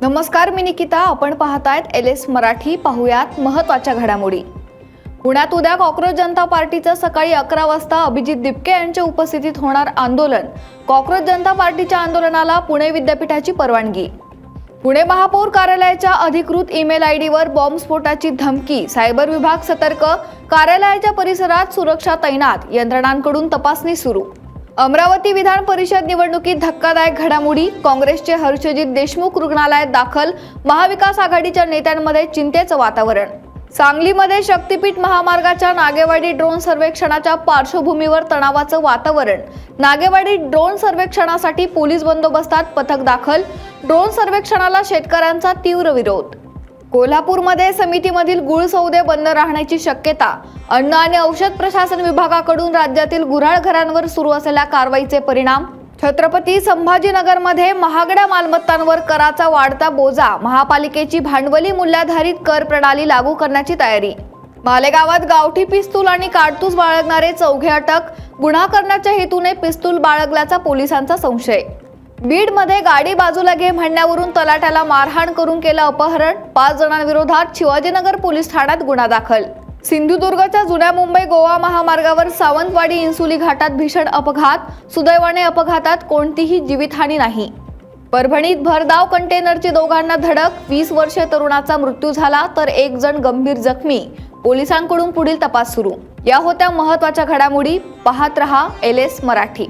नमस्कार, मी निकिता. आपण पाहतायत LS मराठी. पाहुयात महत्त्वाच्या घडामोडी. पुण्यात उद्या कॉक्रोच जनता पार्टीचं सकाळी 11 वाजता अभिजित दिपके यांच्या उपस्थितीत होणार आंदोलन. कॉक्रोच जनता पार्टीच्या आंदोलनाला पुणे विद्यापीठाची परवानगी. पुणे महापौर कार्यालयाच्या अधिकृत ईमेल आयडीवर बॉम्बस्फोटाची धमकी. सायबर विभाग सतर्क. कार्यालयाच्या परिसरात सुरक्षा तैनात. यंत्रणांकडून तपासणी सुरू. अमरावती विधान परिषद निवडणुकीत धक्कादायक घडामोडी. काँग्रेसचे हर्षजित देशमुख रुग्णालयात दाखल. महाविकास आघाडीच्या नेत्यांमध्ये चिंतेचं वातावरण. सांगलीमध्ये शक्तीपीठ महामार्गाच्या नागेवाडी ड्रोन सर्वेक्षणाच्या पार्श्वभूमीवर तणावाचं वातावरण. नागेवाडी ड्रोन सर्वेक्षणासाठी पोलीस बंदोबस्तात पथक दाखल. ड्रोन सर्वेक्षणाला शेतकऱ्यांचा तीव्र विरोध. कोल्हापूरमध्ये समितीमधील गूळ सौदे बंद राहण्याची शक्यता. अन्न आणि औषध प्रशासन विभागाकडून राज्यातील गुऱ्हाळ घरांवर सुरू असलेल्या कारवाईचे परिणाम. छत्रपती संभाजीनगरमध्ये महागड्या मालमत्तांवर कराचा वाढता बोजा. महापालिकेची भांडवली मूल्याधारित कर प्रणाली लागू करण्याची तयारी. मालेगावात गावठी पिस्तूल आणि काडतूस बाळगणारे 4 अटक. गुन्हा करण्याच्या हेतूने पिस्तूल बाळगल्याचा पोलिसांचा संशय. बीडमध्ये गाडी बाजूला घे म्हणण्यावरून तलाट्याला मारहाण करून केलं अपहरण. 5 जणांविरोधात शिवाजीनगर पोलीस ठाण्यात गुन्हा दाखल. सिंधुदुर्गच्या जुन्या मुंबई गोवा महामार्गावर सावंतवाडी इंसुली घाटात भीषण अपघात. सुदैवाने अपघातात कोणतीही जीवितहानी नाही. परभणीत भरधाव कंटेनरची दोघांना धडक. 20 वर्षीय तरुणाचा मृत्यू झाला तर 1 जण गंभीर जखमी. पोलिसांकडून पुढील तपास सुरू. या होत्या महत्त्वाच्या घडामोडी. पाहत रहा LS मराठी.